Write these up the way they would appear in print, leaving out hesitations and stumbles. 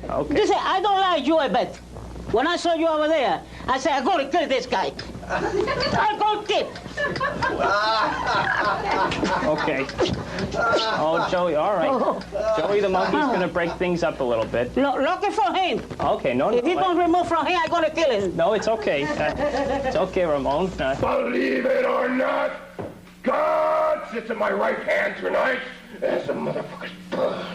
Okay. Listen, I don't like you, I bet. When I saw you over there, I said, I'm going to kill this guy. I'm going to kill. Okay. Oh, Joey, all right. Joey the monkey's going to break things up a little bit. No, look it from him. Okay, no. If he don't remove from him, I'm going to kill him. No, it's okay. It's okay, Ramon. Believe it or not, God sits in my right hand tonight as the motherfuckers burn.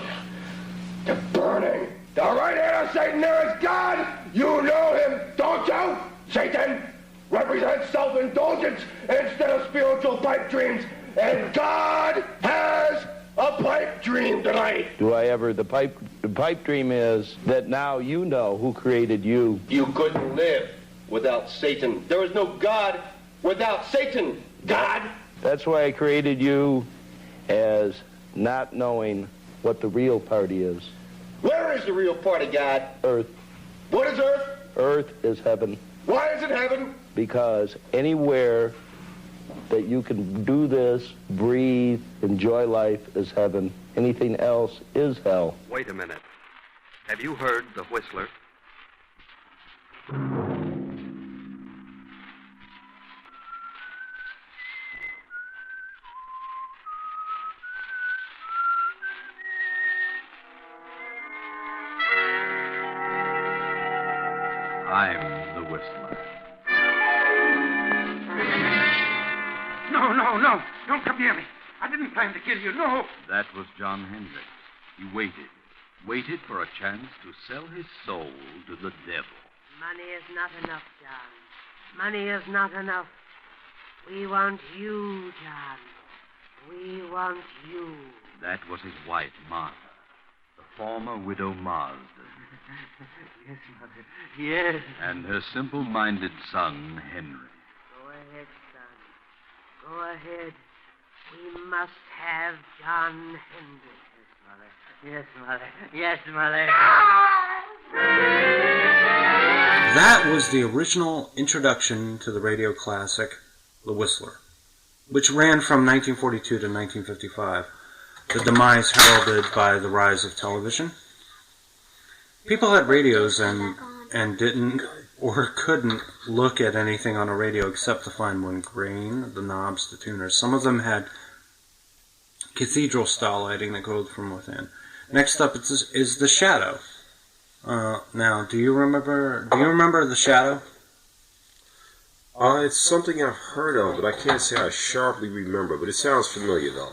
They're burning. The right hand of Satan there is God. You know him, don't you? Satan represents self-indulgence instead of spiritual pipe dreams. And God has a pipe dream tonight. The pipe dream is that now you know who created you. You couldn't live without Satan. There is no God without Satan. God. That's why I created you as not knowing what the real party is. Where is the real party, God? Earth. What is Earth? Earth is heaven. Why is it heaven? Because anywhere that you can do this, breathe, enjoy life is heaven. Anything else is hell. Wait a minute. Have you heard the Whistler? I'm the Whistler. No. Don't come near me. I didn't plan to kill you, no. That was John Hendricks. He waited for a chance to sell his soul to the devil. Money is not enough, John. Money is not enough. We want you, John. We want you. That was his wife, Martha, the former widow Marsden. Yes, Mother. Yes. And her simple-minded son, Henry. Go ahead, son. Go ahead. We must have John Hendricks. Yes, Mother. Yes, Mother. That was the original introduction to the radio classic, The Whistler, which ran from 1942 to 1955, the demise heralded by the rise of television. People had radios and didn't or couldn't look at anything on a radio except the fine one grain, the knobs, the tuners. Some of them had cathedral-style lighting that glowed from within. Next up is the Shadow. Now, do you remember the Shadow? It's something I've heard of, but I can't say I sharply remember. But it sounds familiar, though.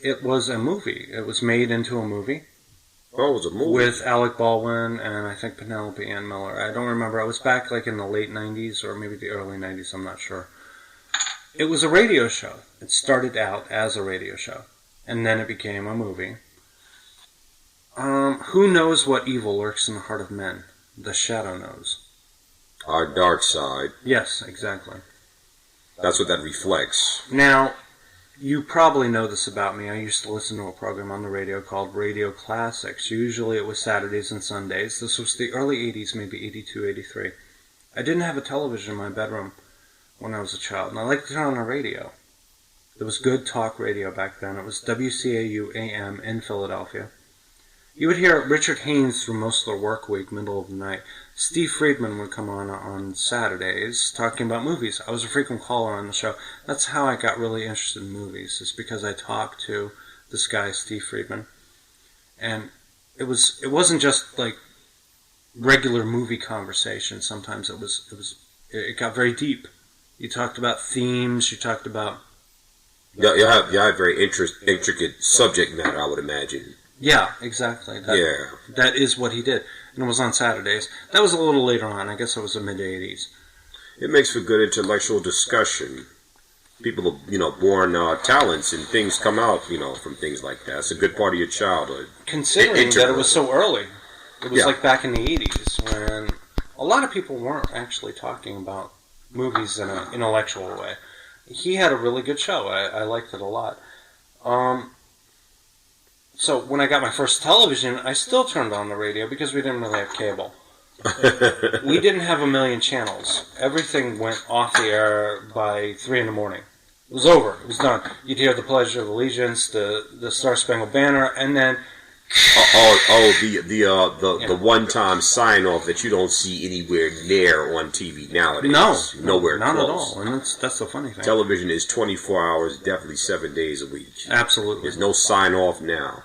It was a movie. It was made into a movie. Oh, it was a movie? With Alec Baldwin and I think Penelope Ann Miller. I don't remember. I was back like in the late 90s or maybe the early 90s. I'm not sure. It was a radio show. It started out as a radio show. And then it became a movie. Who knows what evil lurks in the heart of men? The Shadow knows. Our dark side. Yes, exactly. That's what that reflects. Now, you probably know this about me. I used to listen to a program on the radio called Radio Classics. Usually it was Saturdays and Sundays. This was the early 80s, maybe 82, 83. I didn't have a television in my bedroom when I was a child, and I liked to turn on the radio. There was good talk radio back then. It was WCAU AM in Philadelphia. You would hear Richard Haynes through most of the work week, middle of the night. Steve Friedman would come on Saturdays talking about movies. I was a frequent caller on the show. That's how I got really interested in movies. It's because I talked to this guy, Steve Friedman. And it wasn't just like regular movie conversation. Sometimes it got very deep. You talked about themes, you talked about... You have very intricate subject matter, I would imagine. Yeah, exactly. That is what he did. And it was on Saturdays. That was a little later on. I guess it was the mid-80s. It makes for good intellectual discussion. People are, born talents and things come out, from things like that. It's a good part of your childhood. Considering that it was so early. It was like back in the 80s when a lot of people weren't actually talking about movies in an intellectual way. He had a really good show. I liked it a lot. So when I got my first television, I still turned on the radio because we didn't really have cable. We didn't have a million channels. Everything went off the air by 3 in the morning. It was over. It was done. You'd hear the Pledge of Allegiance, the Star Spangled Banner, and then The one-time sign-off that you don't see anywhere near on TV nowadays. No, nowhere not close. at all. And that's the funny thing. Television is 24 hours, definitely 7 days a week. Absolutely. There's no sign-off now.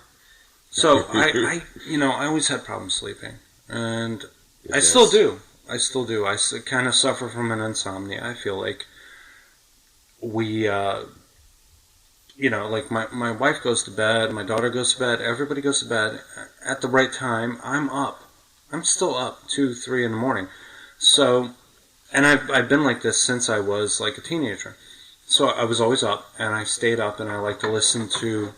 So I always had problems sleeping, and I Yes. still do. I kind of suffer from an insomnia. I feel like we, like my wife goes to bed, my daughter goes to bed, everybody goes to bed at the right time. I'm up. I'm still up 2, 3 in the morning. So, and I've been like this since I was like a teenager. So I was always up, and I stayed up, and I like to listen to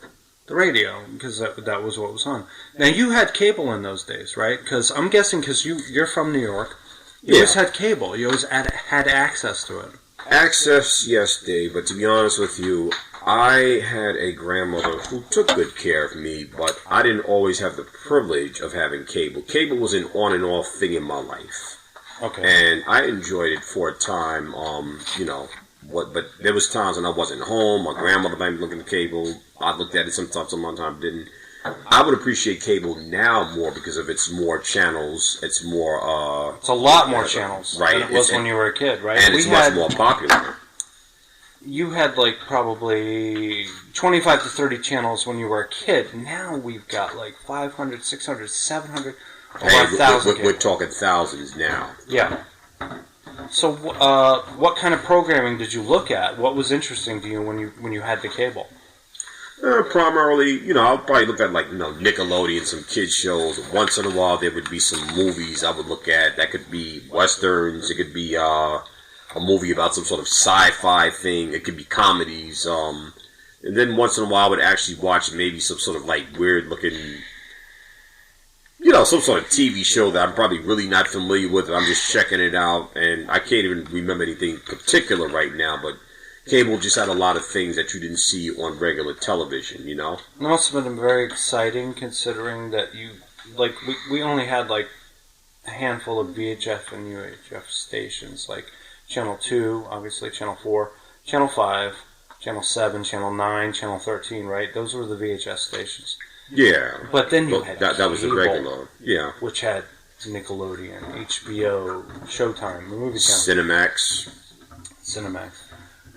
the radio, because that was what was on. Now, you had cable in those days, right? Because I'm guessing, because you're from New York, you always had cable. You always had access to it. Access, yes, Dave, but to be honest with you, I had a grandmother who took good care of me, but I didn't always have the privilege of having cable. Cable was an on and off thing in my life. Okay. And I enjoyed it for a time, but there was times when I wasn't home. My grandmother might be looking at cable. I looked at it sometimes, sometimes didn't. I would appreciate cable now more because of its more channels. It's more. It's a lot more channels right, than it was when you were a kid, right? And it's much more popular. You had like probably 25 to 30 channels when you were a kid. Now we've got like 500, 600, 700, over 1,000. We're talking thousands now. Yeah. So, what kind of programming did you look at? What was interesting to you when you had the cable? Primarily, I'll probably look at Nickelodeon, some kids shows. Once in a while, there would be some movies I would look at. That could be westerns. It could be a movie about some sort of sci-fi thing. It could be comedies. And then once in a while, I would actually watch maybe some sort of weird-looking, some sort of TV show that I'm probably really not familiar with. I'm just checking it out, and I can't even remember anything particular right now, but cable just had a lot of things that you didn't see on regular television, It must have been very exciting considering that we only had a handful of VHF and UHF stations, like Channel 2, obviously Channel 4, Channel 5, Channel 7, Channel 9, Channel 13, right? Those were the VHS stations. Yeah. But then you had that was the regular, yeah. Which had Nickelodeon, HBO, Showtime, the movie channel. Cinemax.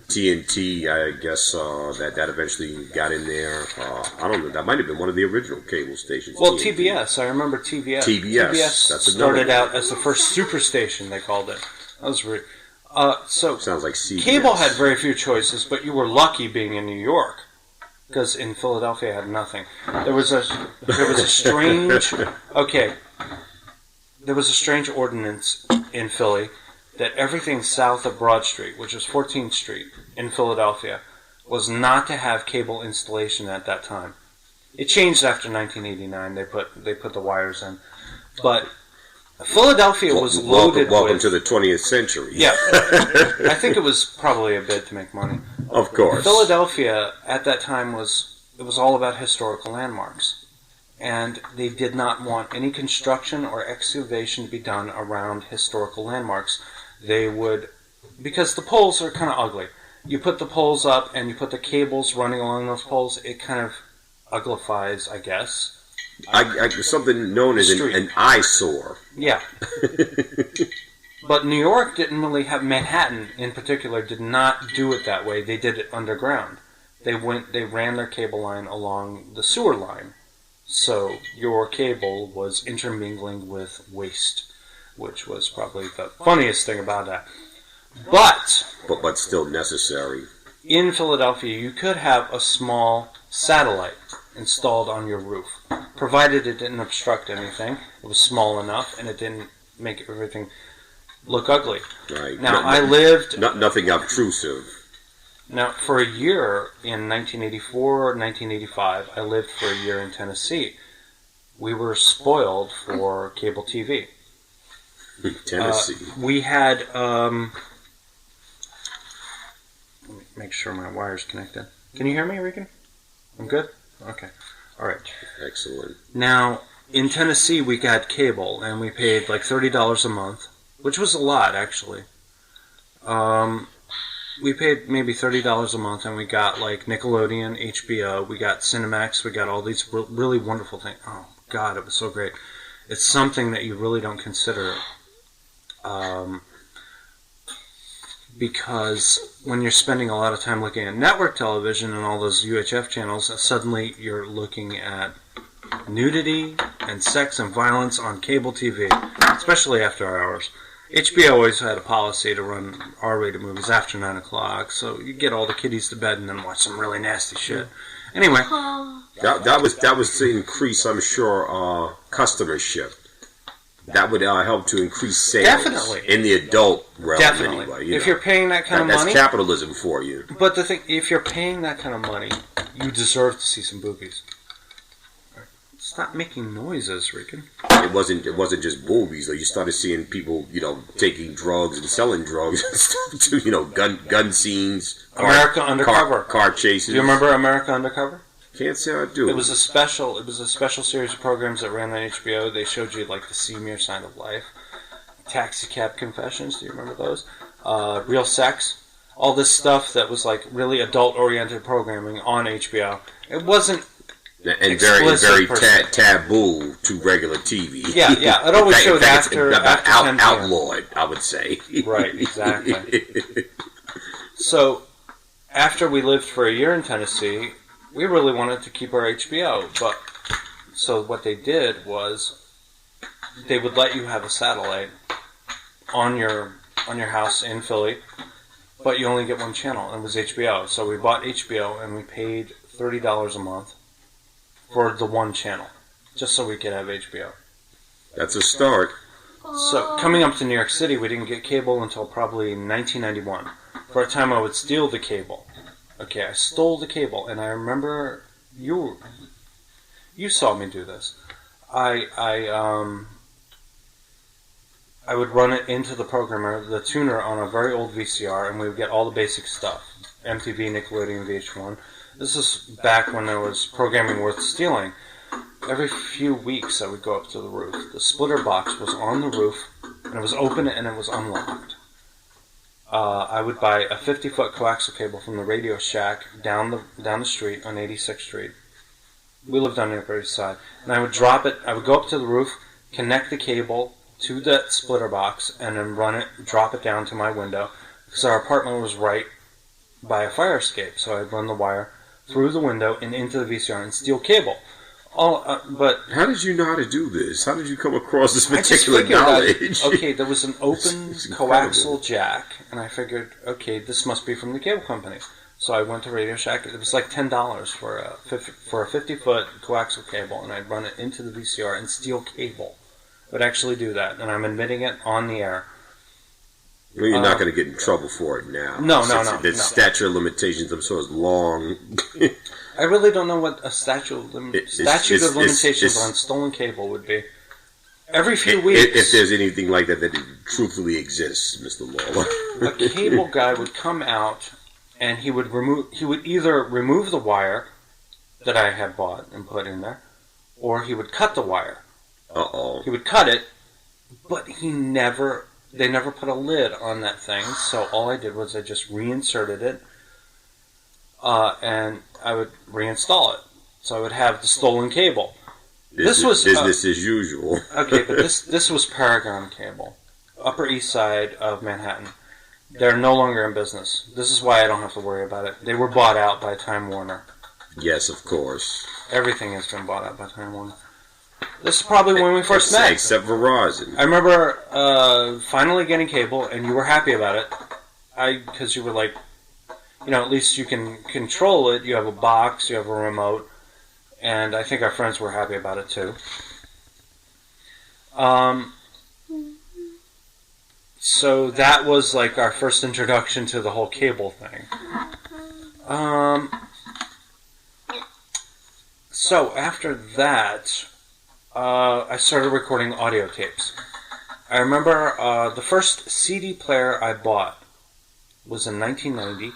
TNT, I guess that eventually got in there. I don't know. That might have been one of the original cable stations. Well, TNT. TBS. I remember TBS. TBS. That's started out as the first superstation. They called it. That was weird. So sounds like CBS. Cable had very few choices, but you were lucky being in New York, because in Philadelphia I had nothing. There was a strange There was a strange ordinance in Philly that everything south of Broad Street, which was 14th Street in Philadelphia, was not to have cable installation at that time. It changed after 1989. They put the wires in, but Philadelphia was loaded welcome to the 20th century. Yeah. I think it was probably a bid to make money. Of course. Philadelphia at that time was all about historical landmarks. And they did not want any construction or excavation to be done around historical landmarks. They would, because the poles are kind of ugly. You put the poles up and you put the cables running along those poles, it kind of uglifies, I guess. Something known as an eyesore. Yeah. But New York didn't really have, Manhattan in particular did not do it that way. They did it underground. They ran their cable line along the sewer line. So your cable was intermingling with waste, which was probably the funniest thing about that. But still necessary. In Philadelphia, you could have a small satellite installed on your roof, provided it didn't obstruct anything. It was small enough, and it didn't make everything look ugly. Right. Now, I lived... Nothing obtrusive. Now, for a year in 1984 or 1985, I lived for a year in Tennessee. We were spoiled for cable TV. Tennessee. We had... let me make sure my wire's connected. Can you hear me, Regan? I'm good? Okay. All right. Excellent. Now, in Tennessee, we got cable, and we paid like $30 a month, which was a lot, actually. we paid maybe $30 a month, and we got like Nickelodeon, HBO, we got Cinemax, we got all these really wonderful things. Oh God, it was so great. It's something that you really don't consider, because when you're spending a lot of time looking at network television and all those UHF channels, suddenly you're looking at nudity and sex and violence on cable TV, especially after hours. HBO always had a policy to run R-rated movies after 9 o'clock, so you get all the kiddies to bed and then watch some really nasty shit. Anyway, that was to increase, I'm sure, customership. That would help to increase sales. Definitely. In the adult realm. Definitely. Anyway, if you're paying that kind of money, that's capitalism for you. But the thing, if you're paying that kind of money, you deserve to see some boobies. Stop making noises, Rican. It wasn't just boobies. Though. You started seeing people, taking drugs and selling drugs and stuff too. Gun scenes. America Undercover. Car chases. Do you remember America Undercover? Can't say I do. It was a special series of programs that ran on HBO. They showed you like the senior side of life. Taxi Cab Confessions. Do you remember those? Real Sex. All this stuff that was like really adult-oriented programming on HBO. It wasn't. And very taboo to regular TV. Yeah. It always showed after 10 p.m. outlawed, I would say. Right, exactly. So, after we lived for a year in Tennessee, we really wanted to keep our HBO. But so what they did was they would let you have a satellite on your house in Philly, but you only get one channel, and it was HBO. So we bought HBO, and we paid $30 a month for the one channel, just so we could have HBO. That's a start. So, coming up to New York City, we didn't get cable until probably 1991. For a time, I would steal the cable. Okay, I stole the cable, and I remember you saw me do this. I would run it into the programmer, the tuner, on a very old VCR, and we would get all the basic stuff. MTV, Nickelodeon, VH1. This is back when there was programming worth stealing. Every few weeks I would go up to the roof. The splitter box was on the roof, and it was open and it was unlocked. I would buy a 50-foot coaxial cable from the Radio Shack down the street on 86th Street. We lived on the Upper East Side. And I would drop it, I would go up to the roof, connect the cable to that splitter box, and then drop it down to my window, because our apartment was right by a fire escape. So I'd run the wire through the window and into the VCR and steal cable. But how did you know how to do this? How did you come across this particular knowledge? Okay, there was an open coaxial jack, and I figured, okay, this must be from the cable company. So I went to Radio Shack. It was like $10 for a 50-foot coaxial cable, and I'd run it into the VCR and steal cable. I would actually do that, and I'm admitting it on the air. Well, you're not going to get in trouble for it now. No. The statute of limitations, I'm sure, is long. I really don't know what a statute of limitations on stolen cable would be. Every few weeks... If there's anything like that it truthfully exists, Mr. Lawler. A cable guy would come out, and he would either remove the wire that I had bought and put in there, or he would cut the wire. Uh-oh. He would cut it, but they never put a lid on that thing, so all I did was I just reinserted it, and I would reinstall it. So I would have the stolen cable. This was business as usual. Okay, but this was Paragon Cable, Upper East Side of Manhattan. They're no longer in business. This is why I don't have to worry about it. They were bought out by Time Warner. Yes, of course. Everything has been bought out by Time Warner. This is probably when we first met. Except Verizon. I remember finally getting cable, and you were happy about it. Because you were like, at least you can control it. You have a box, you have a remote, and I think our friends were happy about it too. So that was like our first introduction to the whole cable thing. So after that, I started recording audio tapes. I remember the first CD player I bought was in 1990,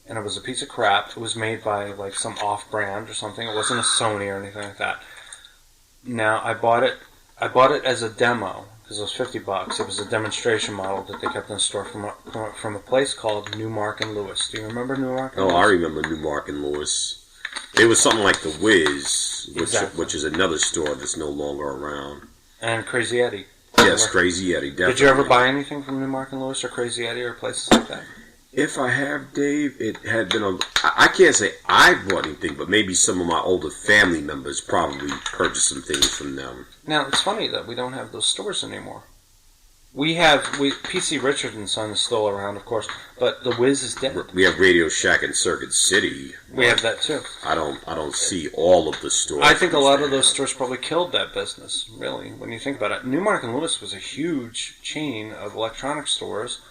and it was a piece of crap. It was made by like some off-brand or something. It wasn't a Sony or anything like that. Now I bought it as a demo because it was $50. It was a demonstration model that they kept in the store from a place called Newmark and Lewis. Do you remember Newmark and Lewis? I remember Newmark and Lewis. It was something like the Wiz, which is another store that's no longer around. And Crazy Eddie. Yes, Crazy Eddie, definitely. Did you ever buy anything from Newmark and Lewis or Crazy Eddie or places like that? If I have, Dave, it had been I can't say I bought anything, but maybe some of my older family members probably purchased some things from them. Now, it's funny that we don't have those stores anymore. PC Richard and Son is still around, of course, but the Wiz is dead. We have Radio Shack in Circuit City. We have that too. I don't see all of the stores. I think a lot of those stores probably killed that business, really, when you think about it. Newmark and Lewis was a huge chain of electronic stores.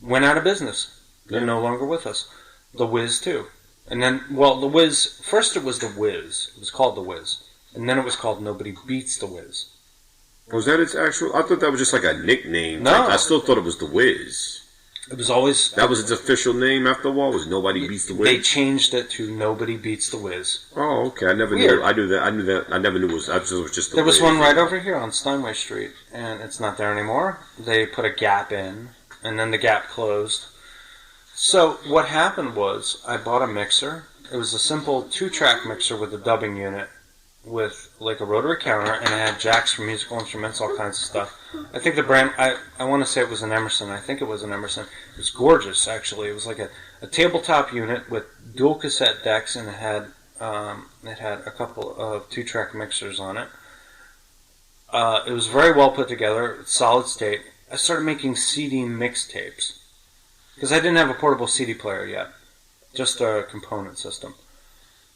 Went out of business. They're no longer with us. The Wiz too. And then, the Wiz, first it was the Wiz. It was called the Wiz. And then it was called Nobody Beats the Wiz. Was that its actual? I thought that was just like a nickname. No. I still thought it was the Wiz. It was always... That was its official name after a while? Was Nobody Beats the Wiz? They changed it to Nobody Beats the Wiz. Oh, okay. I never knew. I knew that. I never knew it was just the Wiz. There was one right over here on Steinway Street, and it's not there anymore. They put a Gap in, and then the Gap closed. So what happened was I bought a mixer. It was a simple 2-track mixer with a dubbing unit with like a rotary counter, and it had jacks for musical instruments, all kinds of stuff. I think the brand, I want to say it was an Emerson. I think it was an Emerson. It was gorgeous, actually. It was like a tabletop unit with dual cassette decks, and it had a couple of 2-track mixers on it. It was very well put together, solid state. I started making CD mixtapes. Because I didn't have a portable CD player yet. Just a component system.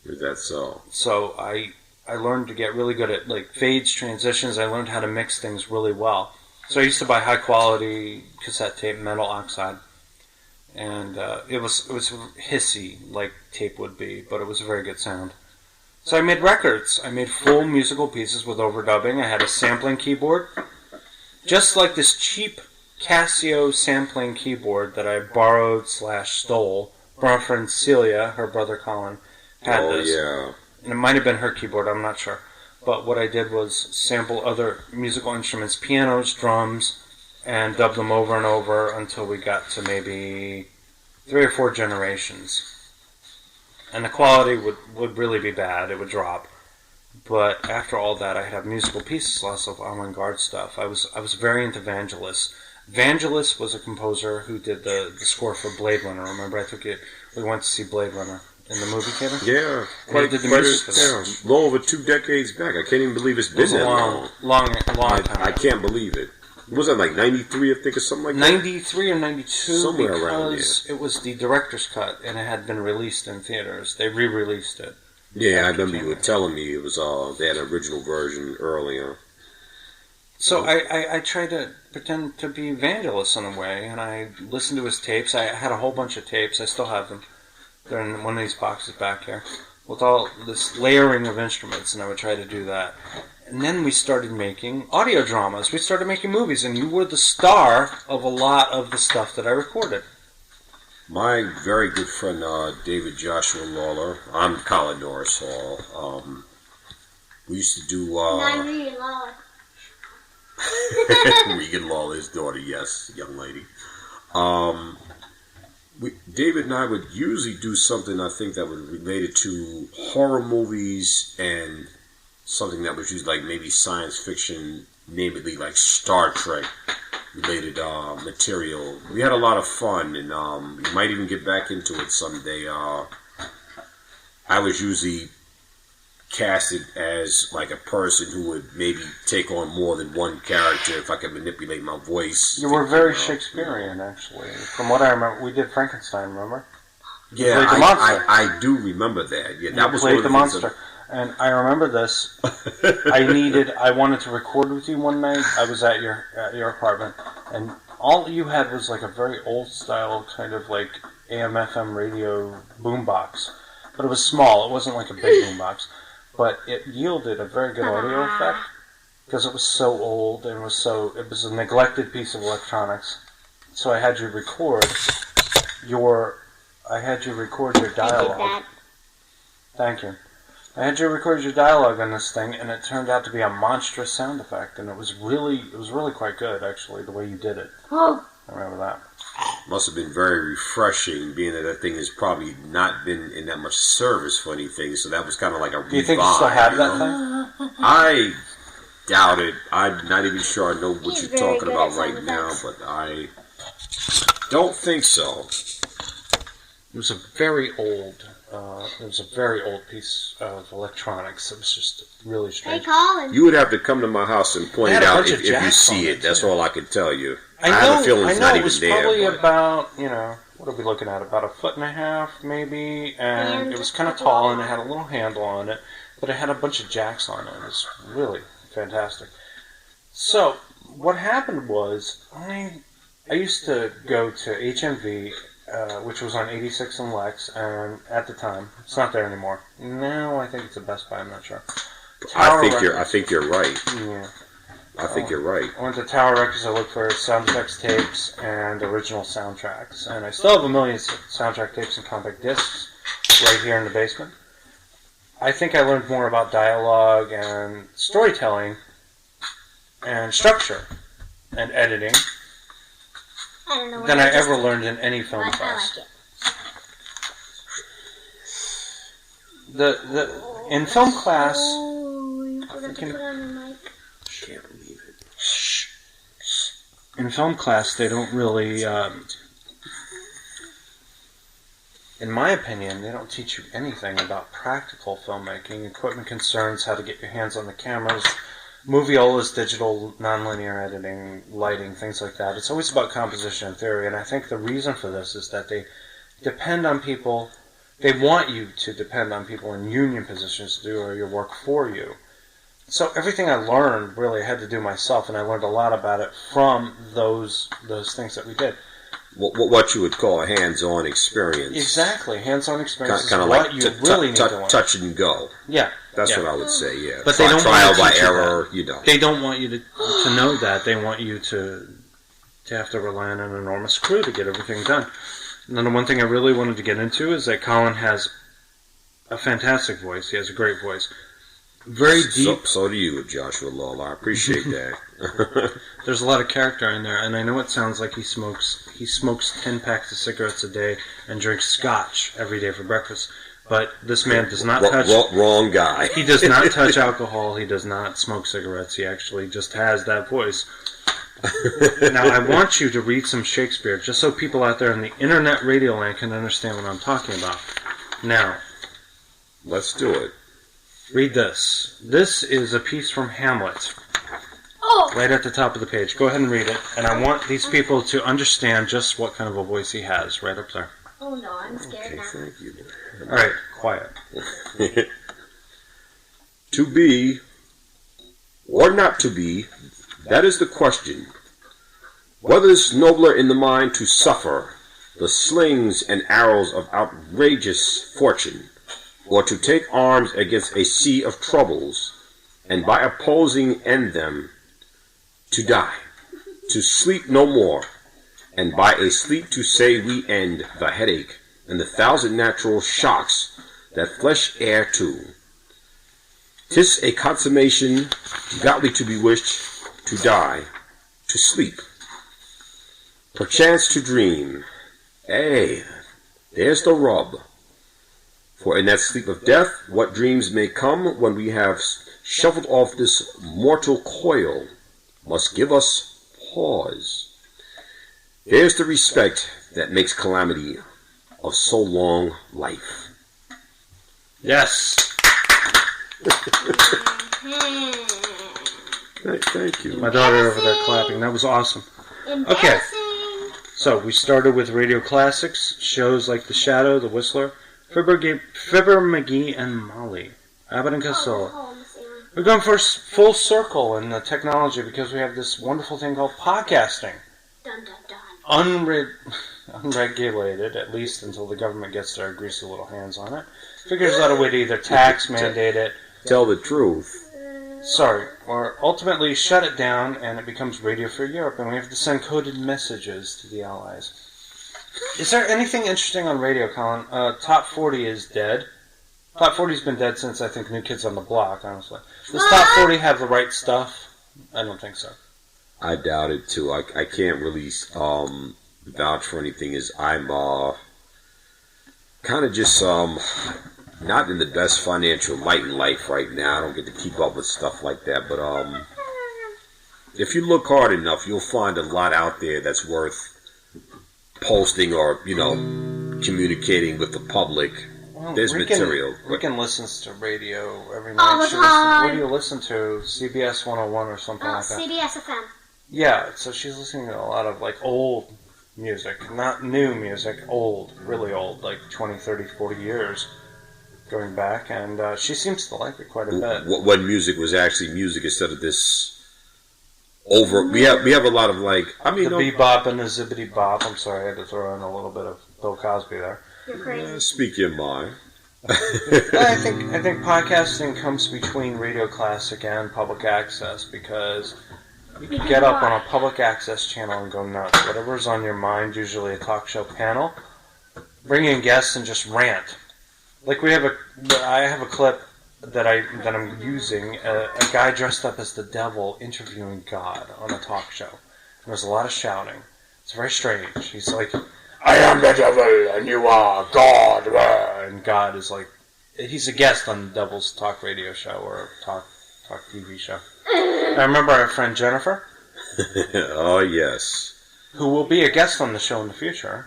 Is that so? So I learned to get really good at like fades, transitions. I learned how to mix things really well. So I used to buy high quality cassette tape, metal oxide. And it was hissy like tape would be, but it was a very good sound. So I made records. I made full musical pieces with overdubbing. I had a sampling keyboard. Just like this cheap Casio sampling keyboard that I borrowed/stole from our friend Celia. Her brother Colin had this. Yeah. And it might have been her keyboard, I'm not sure. But what I did was sample other musical instruments, pianos, drums, and dub them over and over until we got to maybe 3 or 4 generations. And the quality would really be bad. It would drop. But after all that, I'd have musical pieces, lots of avant-garde stuff. I was very into Vangelis. Vangelis was a composer who did the score for Blade Runner. Remember, we went to see Blade Runner in the movie theater? Yeah, quite long over 2 decades back. I can't even believe it's been that long time. I can't believe it. Was that like 93, I think, or something like that? 93 or 92, somewhere around there. Because it was the director's cut, and it had been released in theaters. They re-released it. Yeah, I remember you were telling me it was they had an original version earlier. So I tried to pretend to be Vangelis in a way, and I listened to his tapes. I had a whole bunch of tapes. I still have them. They're in one of these boxes back here with all this layering of instruments, and I would try to do that. And then we started making audio dramas. We started making movies, and you were the star of a lot of the stuff that I recorded. My very good friend David Joshua Lawler. I'm Colin Norris Hall. We used to do... Not Regan Lawler. Regan Lawler's daughter, yes, young lady. David and I would usually do something, I think, that was related to horror movies and something that was usually like maybe science fiction, namely like Star Trek related material. We had a lot of fun, and we might even get back into it someday. I was usually casted as like a person who would maybe take on more than one character if I could manipulate my voice. You were very Shakespearean, actually. From what I remember, we did Frankenstein, remember? Yeah, I do remember that. Yeah, that was played the monster. And I remember this. I wanted to record with you one night. I was at your apartment, and all you had was like a very old style kind of like AM/FM radio boombox, but it was small. It wasn't like a big boombox. But it yielded a very good audio effect because it was so old and it was a neglected piece of electronics. So I had you record your dialogue. I did that. Thank you. I had you record your dialogue on this thing, and it turned out to be a monstrous sound effect, and it was really quite good, actually, the way you did it. Oh. I remember that. Must have been very refreshing, being that thing has probably not been in that much service for anything, so that was kind of like a revive. Do you think you still have that thing? I doubt it. I'm not even sure I know what you're talking about right now, but I don't think so. It was a very old piece of electronics. It was just really strange. Hey, Colin. You would have to come to my house and point it out if you see it. That's all I can tell you. I have a feeling it's not even there. It was probably about, what are we looking at? About 1.5 feet, maybe, and it was kind of tall, and it had a little handle on it, but it had a bunch of jacks on it. It was really fantastic. So, what happened was, I used to go to HMV, which was on 86 and Lex, and at the time, it's not there anymore. Now I think it's a Best Buy, I'm not sure. I think you're right. Yeah. I think you're right. I went to Tower Records. I looked for sound effects tapes and original soundtracks. And I still have a million soundtrack tapes and compact discs right here in the basement. I think I learned more about dialogue and storytelling and structure and editing than I ever learned in any film class. In film class, in film class, they don't really, in my opinion, they don't teach you anything about practical filmmaking, equipment concerns, how to get your hands on the cameras, moviolas, digital, nonlinear editing, lighting, things like that. It's always about composition and theory, and I think the reason for this is that they depend on people, they want you to depend on people in union positions to do your work for you. So everything I learned really I had to do myself, and I learned a lot about it from those things that we did. What you would call a hands-on experience. Exactly, hands-on experience kind is of what like you really need to learn. Touch and go. Yeah. That's what I would say, yeah. But they don't trial want by to error, They don't want you to know that. They want you to have to rely on an enormous crew to get everything done. And then the one thing I really wanted to get into is that Colin has a fantastic voice. He has a great voice. Very deep. So do you, Joshua Lawler. I appreciate that. There's a lot of character in there, and I know it sounds like he smokes 10 packs of cigarettes a day and drinks scotch every day for breakfast. But this man does not touch... Wrong guy. He does not touch alcohol. He does not smoke cigarettes. He actually just has that voice. Now, I want you to read some Shakespeare, just so people out there in the internet radio land can understand what I'm talking about. Now... Let's do it. Read this. This is a piece from Hamlet. Oh. Right at the top of the page. Go ahead and read it. And I want these people to understand just what kind of a voice he has right up there. Oh no, I'm scared now. Thank you. Alright, quiet. To be or not to be, that is the question. Whether it's nobler in the mind to suffer the slings and arrows of outrageous fortune, or to take arms against a sea of troubles, and by opposing end them, to die, to sleep no more, and by a sleep to say we end the headache and the 1,000 natural shocks that flesh heir to. 'Tis a consummation godly to be wished, to die, to sleep, perchance to dream. There's the rub. For in that sleep of death, what dreams may come when we have shuffled off this mortal coil must give us pause. There's the respect that makes calamity of so long life. Yes. Thank you. My daughter over there clapping. That was awesome. Okay. So we started with radio classics, shows like The Shadow, The Whistler, Fibber McGee, and Molly. Abbott and Costello. We're going for full circle in the technology because we have this wonderful thing called podcasting. Dun, dun, dun. Unregulated, at least until the government gets their greasy little hands on it. Figures out a way to either tax, mandate it. Tell the truth. Or ultimately shut it down and it becomes Radio Free Europe and we have to send coded messages to the Allies. Is there anything interesting on radio, Colin? Top 40 is dead. Top 40's been dead since, I think, New Kids on the Block, honestly. Does Top 40 have the right stuff? I don't think so. I doubt it, too. I can't really vouch for anything. I'm kind of just not in the best financial light in life right now. I don't get to keep up with stuff like that. But if you look hard enough, you'll find a lot out there that's worth posting or, communicating with the public. Well, There's material. Ricken listens to radio every night. All the time. What do you listen to? CBS 101 or something like that? CBS FM. Yeah, so she's listening to a lot of, old music. Not new music, old, really old, 20, 30, 40 years going back. And she seems to like it quite a bit. When music was actually music instead of this over... We have a lot of, the bebop and the zippity bop. I'm sorry, I had to throw in a little bit of Bill Cosby there. You're crazy. Speak your mind. I think podcasting comes between Radio Classic and public access because you can get up on a public access channel and go nuts. Whatever's on your mind, usually a talk show panel, bring in guests and just rant. I have a clip that I'm using. A guy dressed up as the devil interviewing God on a talk show. And there's a lot of shouting. It's very strange. He's like, I am the devil, and you are God. And God is he's a guest on the Devil's Talk radio show or talk TV show. I remember our friend Jennifer. Oh, yes. Who will be a guest on the show in the future.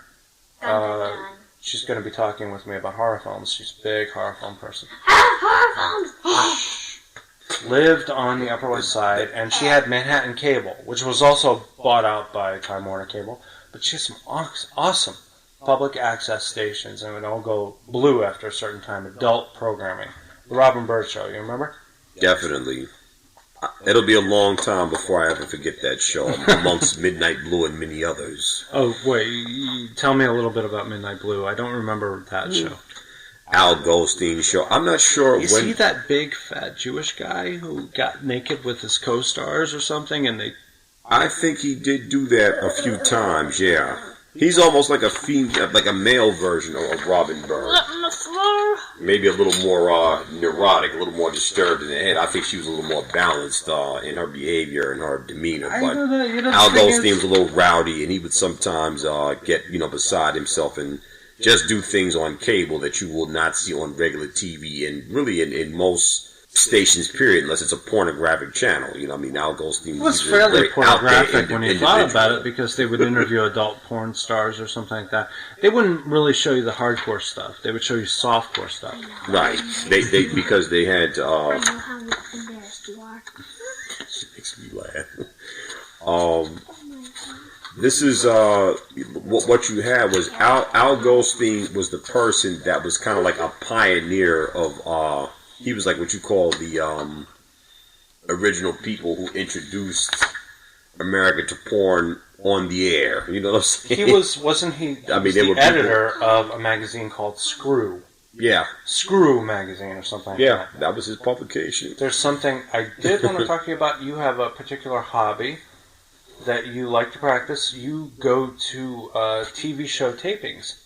She's going to be talking with me about horror films. She's a big horror film person. Horror films! Lived on the Upper West Side, and she had Manhattan Cable, which was also bought out by Time Warner Cable. But she has some awesome public access stations, and it would all go blue after a certain time. Adult programming. The Robin Bird Show, you remember? Definitely. It'll be a long time before I ever forget that show, amongst Midnight Blue and many others. Oh, wait. Tell me a little bit about Midnight Blue. I don't remember that show. Al Goldstein's show. I'm not sure Is he that big, fat Jewish guy who got naked with his co-stars or something, and they... I think he did do that a few times, yeah. He's almost like a male version of Robin Bird. Maybe a little more neurotic, a little more disturbed in the head. I think she was a little more balanced in her behavior and her demeanor. But Al Goldstein was a little rowdy, and he would sometimes get beside himself and just do things on cable that you will not see on regular TV, and really in most stations, period, unless it's a pornographic channel. Al Goldstein was fairly pornographic when you thought about it, because they would interview adult porn stars or something like that. They wouldn't really show you the hardcore stuff. They would show you softcore stuff. Right. They because they had... I know how embarrassed you are. She makes me laugh. This is what you had was Al Goldstein was the person that was kind of like a pioneer of... He was like what you call the original people who introduced America to porn on the air. You know what I'm saying? Wasn't he the editor of a magazine called Screw? Yeah. Screw magazine or something like that. Yeah, that was his publication. There's something I did want to talk to you about. You have a particular hobby that you like to practice. You go to TV show tapings.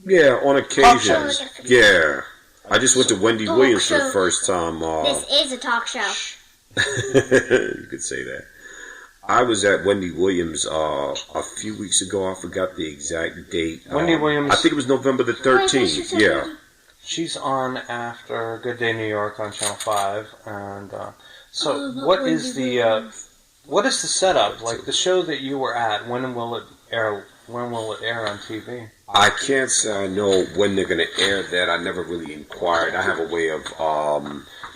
Yeah, on occasions. Yeah. I just went to Wendy Williams for the first time. This is a talk show. You could say that. I was at Wendy Williams a few weeks ago. I forgot the exact date. Wendy Williams. I think it was November the 13th. Yeah. She's on after Good Day New York on Channel 5. And what is the setup? Like the show that you were at, when will it air? When will it air on TV? I can't say I know when they're going to air that. I never really inquired. I have a way of...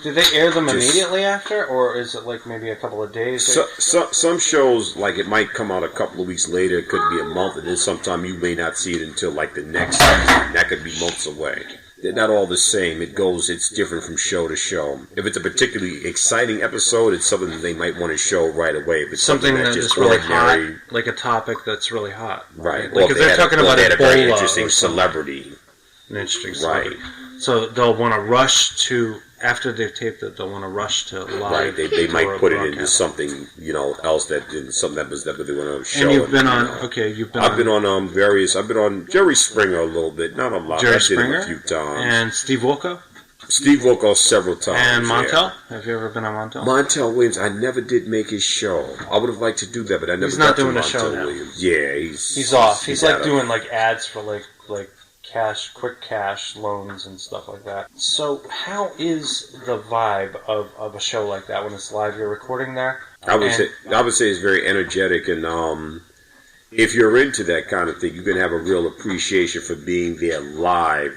Do they air them immediately after, or is it like maybe a couple of days? Some shows, like it might come out a couple of weeks later. It could be a month, and then sometime you may not see it until like the next season. That could be months away. They're not all the same. It's different from show to show. If it's a particularly exciting episode, it's something that they might want to show right away. If it's something that's just really ordinary, hot, like a topic that's really hot. Right. Like if they're talking about a very interesting An celebrity. interesting celebrity. So they'll want to rush to after they've taped it, they'll want to rush to live. Right, they might put it into broadcast. Something, else that something that they want to show. And you've been on. know. Okay, you've been. I've been on various. I've been on Jerry Springer a little bit, not a lot. Jerry I did him Springer a few times. and Steve Wilco. Steve Wilco several times. And Montel. Yeah. Have you ever been on Montel? Montel Williams. I never did make his show. I would have liked to do that, but I never. He's not got doing to a show Montel now. Williams. Yeah, He's off. He's like out of- doing like ads for like quick cash loans and stuff like that. So how is the vibe of a show like that when it's live? You're recording there. I would say it's very energetic, and if you're into that kind of thing, you can have a real appreciation for being there live.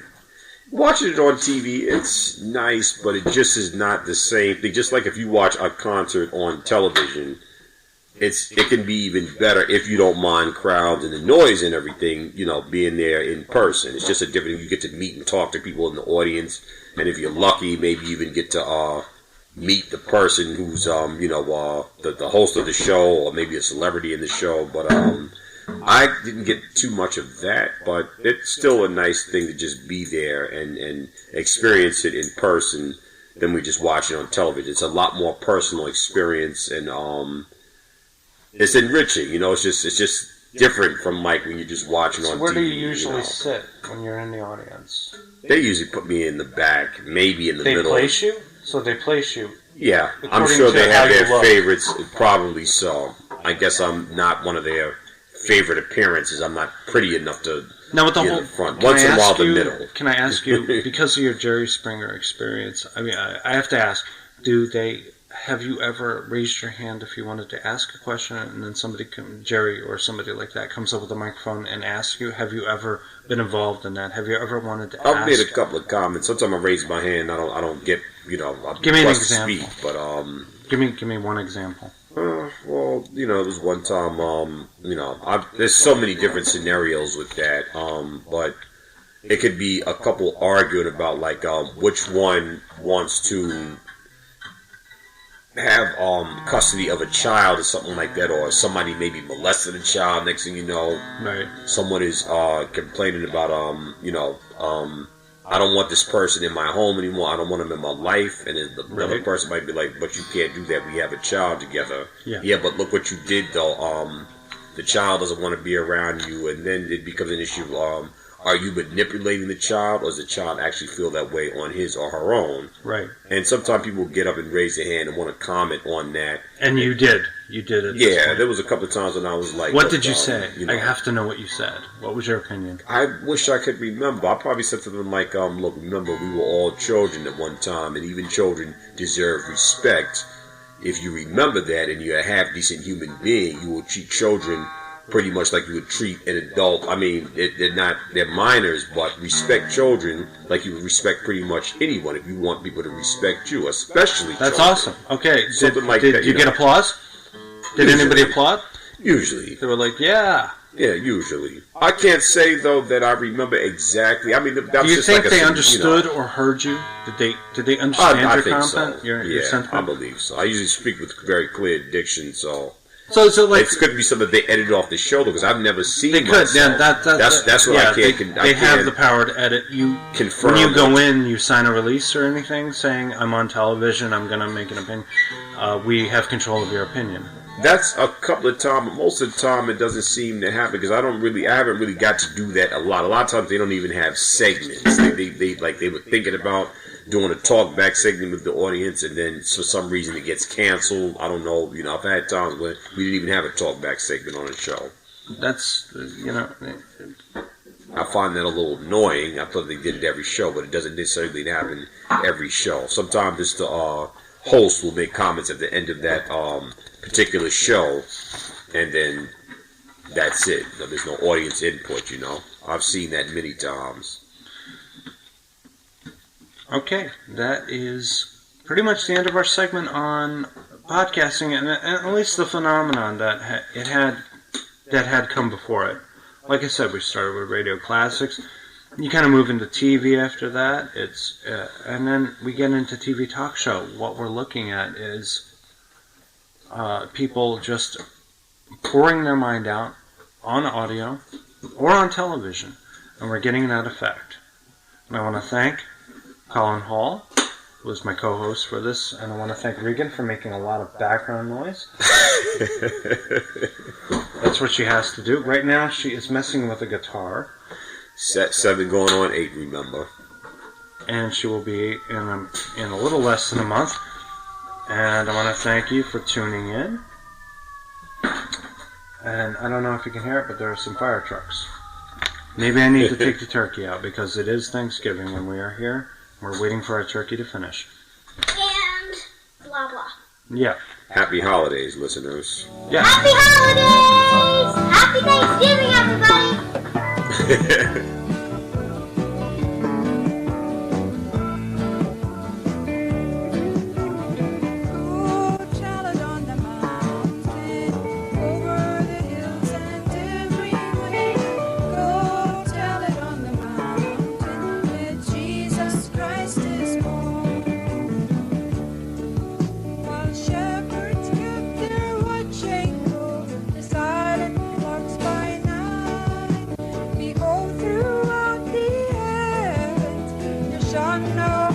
Watching it on TV, it's nice, but it just is not the same thing. Just like if you watch a concert on television, it can be even better if you don't mind crowds and the noise and everything, being there in person. It's just a different, you get to meet and talk to people in the audience, and if you're lucky, maybe even get to meet the person who's, the host of the show, or maybe a celebrity in the show, but I didn't get too much of that, but it's still a nice thing to just be there and experience it in person than we just watch it on television. It's a lot more personal experience, and it's enriching. It's just different from like when you're just watching on TV. Where do you usually sit when you're in the audience? They usually put me in the back, maybe in the middle. They place you? So they place you. Yeah, I'm according sure to they how have you their look. favorites. Probably so. I guess I'm not one of their favorite appearances. I'm not pretty enough to Now with the be whole in the front. can Once I in a while, ask the you- middle. Can I ask you, because of your Jerry Springer experience? I mean, I have to ask: have you ever raised your hand if you wanted to ask a question, and then Jerry or somebody like that comes up with a microphone and asks you? Have you ever been involved in that? Have you ever wanted to ask? I've made a couple of comments. Sometimes I raise my hand. I don't get Give me an request to example. speak, but Give me one example. well, there was one time, there's so many different scenarios with that, but it could be a couple arguing about like which one wants to have custody of a child or something like that, or somebody maybe molested a child. Next thing you know, right, someone is complaining about I don't want this person in my home anymore. I don't want him in my life. And then the other person might be like, but you can't do that. We have a child together. Yeah, but look what you did, though. The child doesn't want to be around you. And then it becomes an issue. Are you manipulating the child, or does the child actually feel that way on his or her own? Right. And sometimes people get up and raise their hand and want to comment on that. And you did. You did it. Yeah, there was a couple of times when I was like... What did you say? I have to know what you said. What was your opinion? I wish I could remember. I probably said to them like, look, remember, we were all children at one time, and even children deserve respect. If you remember that and you're a half-decent human being, you will treat children pretty much like you would treat an adult. I mean, they're minors, but respect children like you would respect pretty much anyone if you want people to respect you, especially That's children. awesome. Okay, Something like did that, you get applause? Did Usually. anybody applaud? Usually. They were like, yeah. Yeah, usually. I can't say, though, that I remember exactly. I mean, that was Do you just think like they a, understood or heard you? Did they understand I your think content? so. Your Yeah, sentiment? I believe so. I usually speak with very clear diction, so... So like it could be something they edited off the show because I've never seen. They could. Yeah, myself. That's what yeah, I can't. They have the power to edit. Confirm when you go it. in, you sign a release or anything saying, "I'm on television. I'm going to make an opinion." We have control of your opinion. That's a couple of times, but most of the time it doesn't seem to happen because I haven't really got to do that a lot. A lot of times they don't even have segments. They were thinking about doing a talkback segment with the audience, and then for some reason it gets canceled. I don't know. I've had times where we didn't even have a talkback segment on a show. That's I find that a little annoying. I thought they did it every show, but it doesn't necessarily happen every show. Sometimes it's the host will make comments at the end of that particular show, and then that's it. There's no audience input, I've seen that many times. Okay, that is pretty much the end of our segment on podcasting, and at least the phenomenon that had come before it. Like I said, we started with radio classics. You kind of move into TV after that. And then we get into TV talk show. What we're looking at is people just pouring their mind out on audio or on television, and we're getting that effect. And I want to thank Colin Hall was my co-host for this, and I want to thank Regan for making a lot of background noise. That's what she has to do. Right now, she is messing with a guitar. Set 7 going on 8, remember. And she will be in a little less than a month. And I want to thank you for tuning in. And I don't know if you can hear it, but there are some fire trucks. Maybe I need to take the turkey out because it is Thanksgiving and we are here. We're waiting for our turkey to finish. And blah blah. Yeah. Happy holidays, listeners. Yeah. Happy holidays! Happy Thanksgiving, everybody! No.